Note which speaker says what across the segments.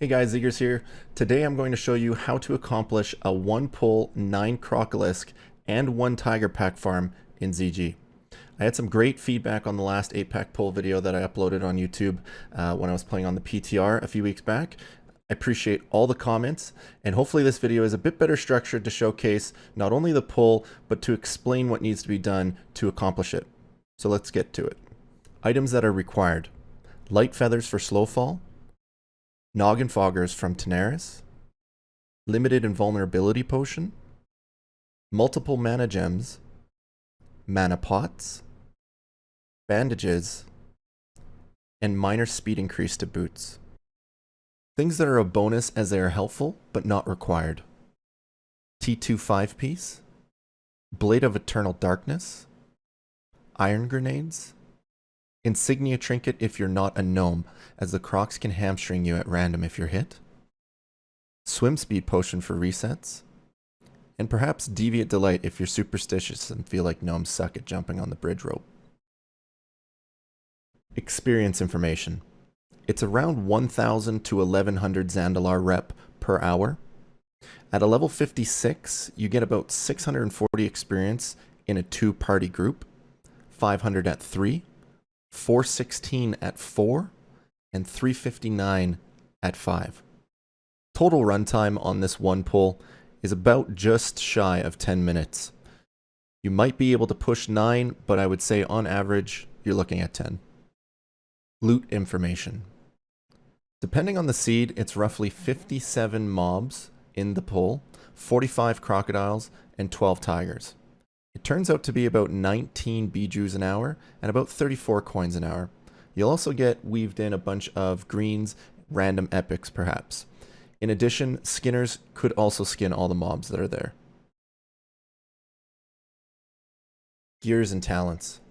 Speaker 1: Hey guys, Zeegers here. Today I'm going to show you how to accomplish a 1 pull, 9 Crocolisk, and 1 Tiger Pack farm in ZG. I had some great feedback on the last 8-pack pull video that I uploaded on YouTube when I was playing on the PTR a few weeks back. I appreciate all the comments, and hopefully this video is a bit better structured to showcase not only the pull, but to explain what needs to be done to accomplish it. So let's get to it. Items that are required. Light Feathers for Slow Fall, Noggin Foggers from Tenaris, Limited Invulnerability Potion, multiple Mana Gems, Mana Pots, Bandages, and minor speed increase to boots. Things that are a bonus as they are helpful, but not required. T2 5-piece, Blade of Eternal Darkness, Iron Grenades, Insignia Trinket if you're not a gnome, as the Crocs can hamstring you at random if you're hit, Swim Speed Potion for resets, and perhaps Deviate Delight if you're superstitious and feel like gnomes suck at jumping on the bridge rope. Experience information. It's around 1000 to 1100 Zandalar rep per hour. At a level 56, you get about 640 experience in a 2-party group, 500 at 3, 416 at 4, and 359 at 5. Total runtime on this 1 pull is about just shy of 10 minutes. You might be able to push 9, but I would say on average, you're looking at 10. Loot information. Depending on the seed, it's roughly 57 mobs in the pull, 45 crocodiles, and 12 tigers. It turns out to be about 19 Bijous an hour and about 34 coins an hour. You'll also get weaved in a bunch of greens, random epics perhaps. In addition, skinners could also skin all the mobs that are there. Gears and talents.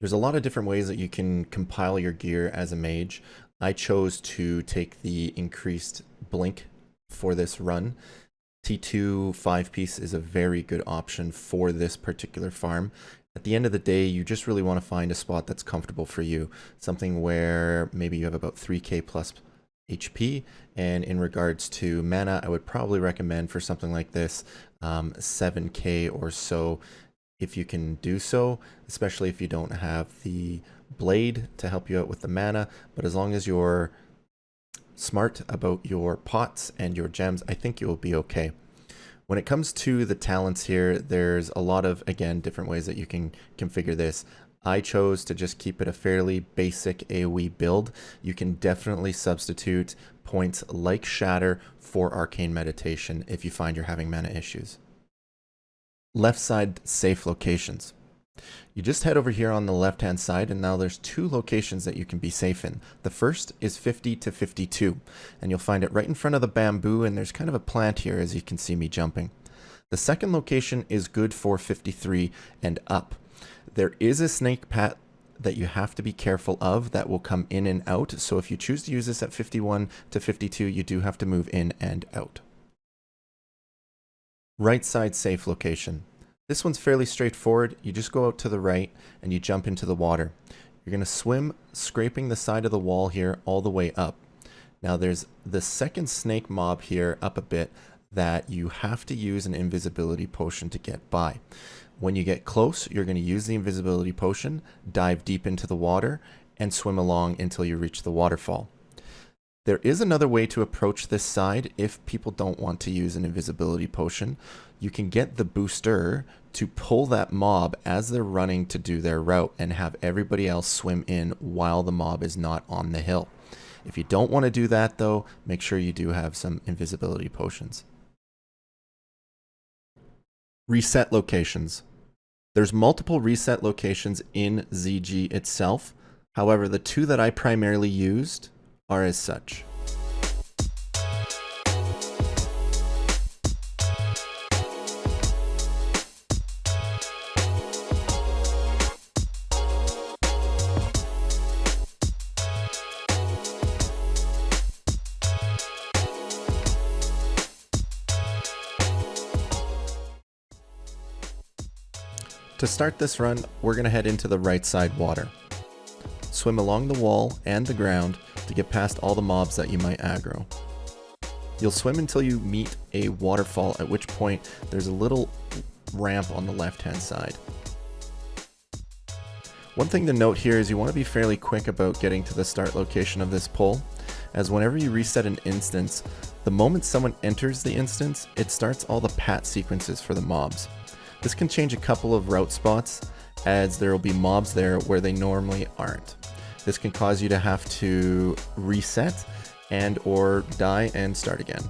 Speaker 1: There's a lot of different ways that you can compile your gear as a mage. I chose to take the increased blink for this run. T2 5-piece is a very good option for this particular farm. At the end of the day, you just really want to find a spot that's comfortable for you. Something where maybe you have about 3k plus HP, and in regards to mana, I would probably recommend for something like this 7k or so if you can do so, especially if you don't have the blade to help you out with the mana. But as long as you're smart about your pots and your gems, I think you'll be okay. When it comes to the talents here, there's a lot of, again, different ways that you can configure this. I chose to just keep it a fairly basic AOE build. You can definitely substitute points like Shatter for Arcane Meditation if you find you're having mana issues. Left side safe locations. You just head over here on the left hand side, and now there's 2 locations that you can be safe in. The first is 50 to 52, and you'll find it right in front of the bamboo, and there's kind of a plant here as you can see me jumping. The second location is good for 53 and up. There is a snake path that you have to be careful of that will come in and out, so if you choose to use this at 51 to 52, you do have to move in and out. Right side safe location. This one's fairly straightforward. You just go out to the right and you jump into the water. You're going to swim, scraping the side of the wall here all the way up. Now there's the second snake mob here up a bit that you have to use an invisibility potion to get by. When you get close, you're going to use the invisibility potion, dive deep into the water, and swim along until you reach the waterfall. There is another way to approach this side if people don't want to use an invisibility potion. You can get the booster to pull that mob as they're running to do their route and have everybody else swim in while the mob is not on the hill. If you don't want to do that though, make sure you do have some invisibility potions. Reset locations. There's multiple reset locations in ZG itself. However, the 2 that I primarily used are as such. To start this run, we're going to head into the right side water. Swim along the wall and the ground to get past all the mobs that you might aggro. You'll swim until you meet a waterfall, at which point there's a little ramp on the left-hand side. One thing to note here is you want to be fairly quick about getting to the start location of this pull, as whenever you reset an instance, the moment someone enters the instance, it starts all the pat sequences for the mobs. This can change a couple of route spots, as there will be mobs there where they normally aren't. This can cause you to have to reset and or die and start again.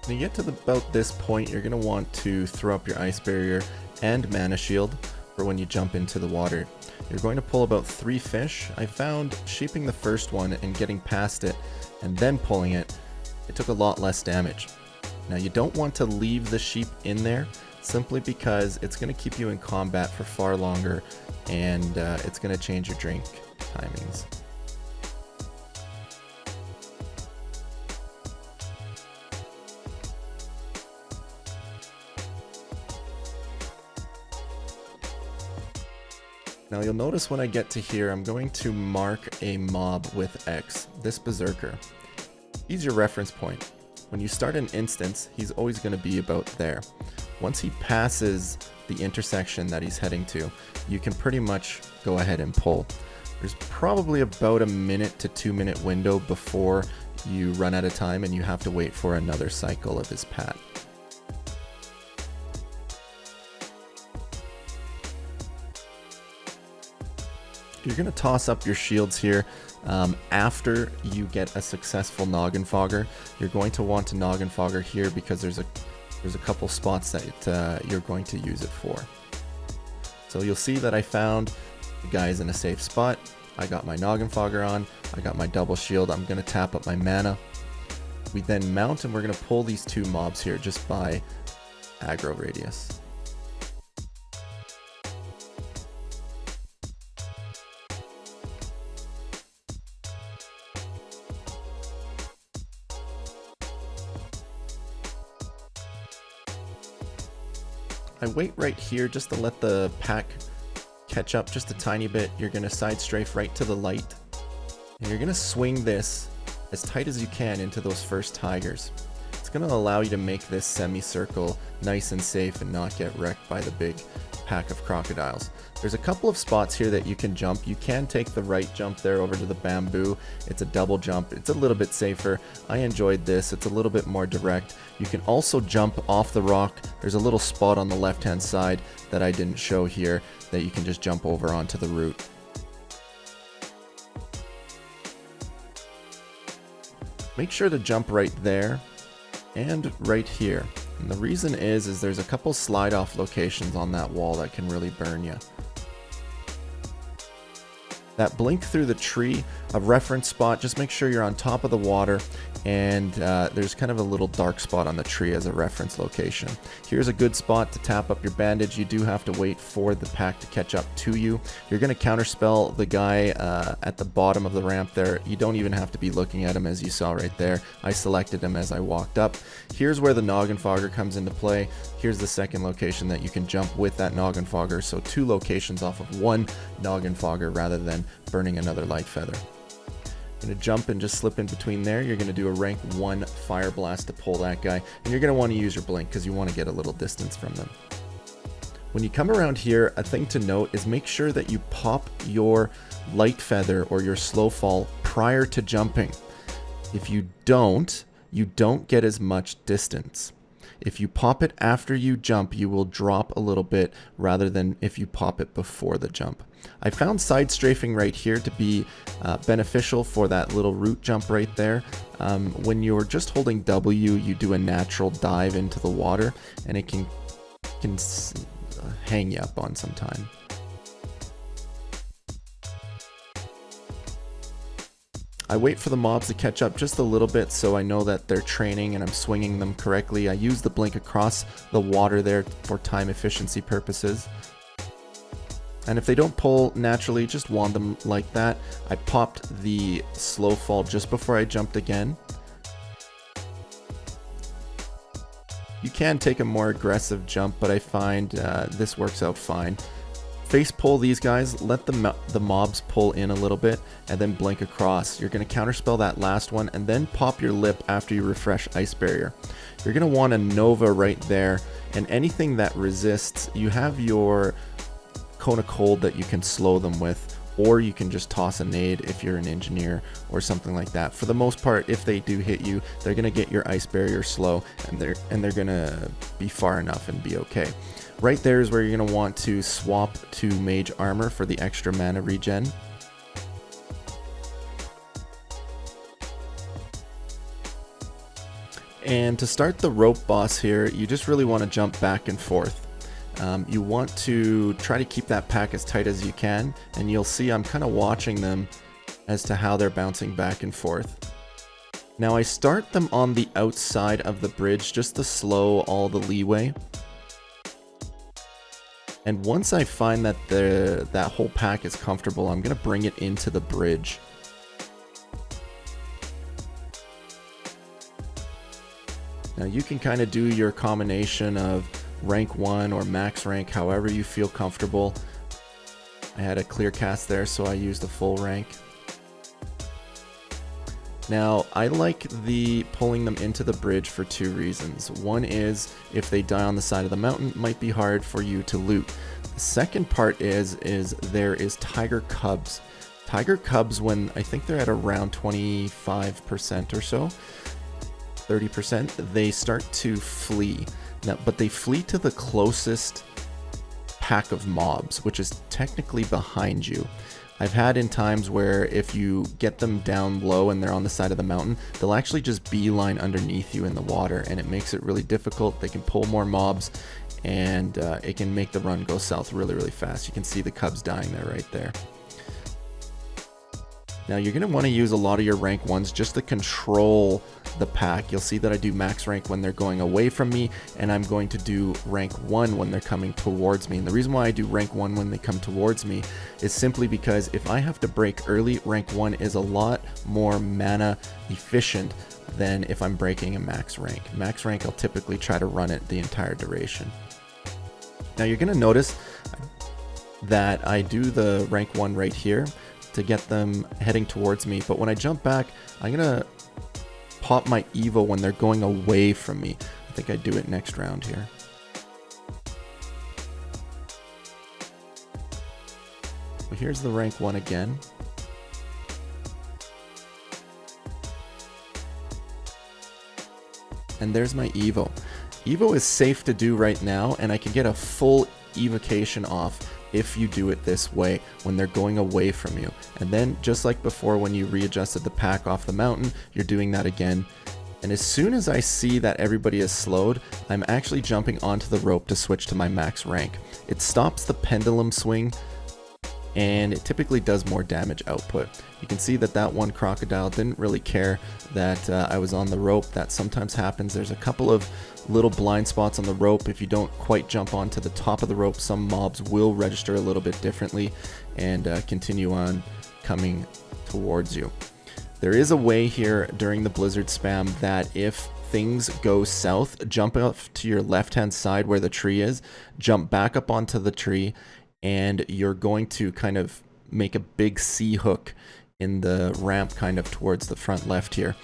Speaker 1: When you get to about this point, you're going to want to throw up your ice barrier and mana shield for when you jump into the water. You're going to pull about 3 fish. I found sheeping the first one and getting past it and then pulling it, it took a lot less damage. Now you don't want to leave the sheep in there simply because it's going to keep you in combat for far longer, and it's going to change your drink timings. Now you'll notice when I get to here, I'm going to mark a mob with X, this Berserker. He's your reference point. When you start an instance, he's always going to be about there. Once he passes the intersection that he's heading to, you can pretty much go ahead and pull. There's probably about a 1 to 2 minute window before you run out of time and you have to wait for another cycle of his pat. You're going to toss up your shields here after you get a successful Noggin Fogger. You're going to want to Noggin Fogger here because there's a couple spots that you're going to use it for. So you'll see that I found the guys in a safe spot. I got my Noggin Fogger on. I got my double shield. I'm going to tap up my mana. We then mount and we're going to pull these 2 mobs here just by aggro radius. I wait right here just to let the pack catch up just a tiny bit. You're going to side strafe right to the light, and you're going to swing this as tight as you can into those first tigers. It's going to allow you to make this semicircle nice and safe and not get wrecked by the big pack of crocodiles. There's a couple of spots here that you can jump. You can take the right jump there over to the bamboo. It's a double jump. It's a little bit safer. I enjoyed this. It's a little bit more direct. You can also jump off the rock. There's a little spot on the left hand side that I didn't show here that you can just jump over onto the root. Make sure to jump right there and right here. And the reason is there's a couple slide off locations on that wall that can really burn you. That blink through the tree, a reference spot, just make sure you're on top of the water, and there's kind of a little dark spot on the tree as a reference location. Here's a good spot to tap up your bandage. You do have to wait for the pack to catch up to you. You're going to counterspell the guy at the bottom of the ramp there. You don't even have to be looking at him, as you saw right there. I selected him as I walked up. Here's where the Noggin Fogger comes into play. Here's the second location that you can jump with that Noggin Fogger, so 2 locations off of 1 Noggin Fogger rather than burning another light feather. You're going to jump and just slip in between there. You're going to do a rank 1 fire blast to pull that guy, and you're going to want to use your blink because you want to get a little distance from them. When you come around here, a thing to note is make sure that you pop your light feather or your slow fall prior to jumping. If you don't get as much distance. If you pop it after you jump, you will drop a little bit rather than if you pop it before the jump. I found side strafing right here to be beneficial for that little root jump right there. When you're just holding W, you do a natural dive into the water, and it can hang you up on some time. I wait for the mobs to catch up just a little bit so I know that they're training and I'm swinging them correctly. I use the blink across the water there for time efficiency purposes. And if they don't pull naturally, just wand them like that. I popped the slow fall just before I jumped again. You can take a more aggressive jump, but I find this works out fine. Face pull these guys, let the mobs pull in a little bit, and then blink across. You're going to counterspell that last one, and then pop your lip after you refresh Ice Barrier. You're going to want a Nova right there, and anything that resists, you have your Cone of Cold that you can slow them with, or you can just toss a nade if you're an engineer or something like that. For the most part, if they do hit you, they're going to get your Ice Barrier slow, and they're going to be far enough and be okay. Right there is where you're going to want to swap to Mage Armor for the extra mana regen. And to start the rope boss here, you just really want to jump back and forth. You want to try to keep that pack as tight as you can, and you'll see I'm kind of watching them as to how they're bouncing back and forth. Now I start them on the outside of the bridge just to slow all the leeway. And once I find that that whole pack is comfortable, I'm going to bring it into the bridge. Now you can kind of do your combination of rank 1 or max rank, however you feel comfortable. I had a clear cast there, so I used a full rank. Now, I like the pulling them into the bridge for two reasons. One is, if they die on the side of the mountain, it might be hard for you to loot. The second part is there is tiger cubs. Tiger cubs, when I think they're at around 25% or so, 30%, they start to flee. Now, but they flee to the closest pack of mobs, which is technically behind you. I've had in times where if you get them down low and they're on the side of the mountain, they'll actually just beeline underneath you in the water, and it makes it really difficult. They can pull more mobs, and it can make the run go south really, really fast. You can see the cubs dying there right there. Now you're going to want to use a lot of your rank 1s just to control the pack. You'll see that I do max rank when they're going away from me, and I'm going to do rank 1 when they're coming towards me. And the reason why I do rank 1 when they come towards me is simply because if I have to break early, rank 1 is a lot more mana efficient than if I'm breaking a max rank. Max rank, I'll typically try to run it the entire duration. Now you're going to notice that I do the rank 1 right here to get them heading towards me, but when I jump back, I'm gonna pop my Evo when they're going away from me. I think I do it next round here. But here's the rank 1 again. And there's my Evo. Evo is safe to do right now, and I can get a full evocation off if you do it this way when they're going away from you. And then just like before, when you readjusted the pack off the mountain, you're doing that again. And as soon as I see that everybody is slowed, I'm actually jumping onto the rope to switch to my max rank. It stops the pendulum swing, and it typically does more damage output. You can see that that one crocodile didn't really care that I was on the rope. That sometimes happens. There's a couple of little blind spots on the rope. If you don't quite jump onto the top of the rope, some mobs will register a little bit differently and continue on coming towards you. There is a way here during the blizzard spam that if things go south, jump off to your left hand side where the tree is, jump back up onto the tree, and you're going to kind of make a big C hook in the ramp kind of towards the front left here,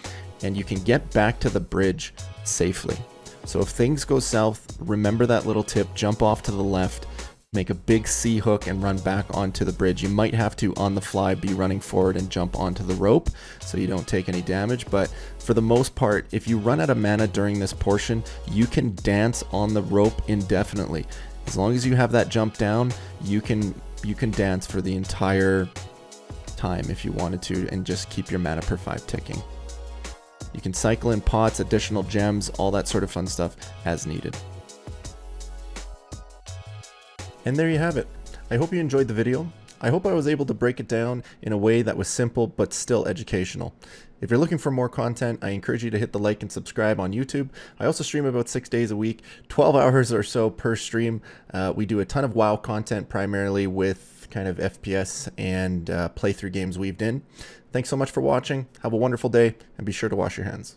Speaker 1: and you can get back to the bridge safely. So if things go south, remember that little tip, jump off to the left, make a big C hook and run back onto the bridge. You might have to, on the fly, be running forward and jump onto the rope so you don't take any damage, but for the most part, if you run out of mana during this portion, you can dance on the rope indefinitely. As long as you have that jump down, you can dance for the entire time if you wanted to, and just keep your mana per 5 ticking. You can cycle in pots, additional gems, all that sort of fun stuff as needed. And there you have it. I hope you enjoyed the video. I hope I was able to break it down in a way that was simple but still educational. If you're looking for more content, I encourage you to hit the like and subscribe on YouTube. I also stream about 6 days a week, 12 hours or so per stream. We do a ton of WoW content, primarily with kind of FPS and playthrough games weaved in. Thanks so much for watching. Have a wonderful day, and be sure to wash your hands.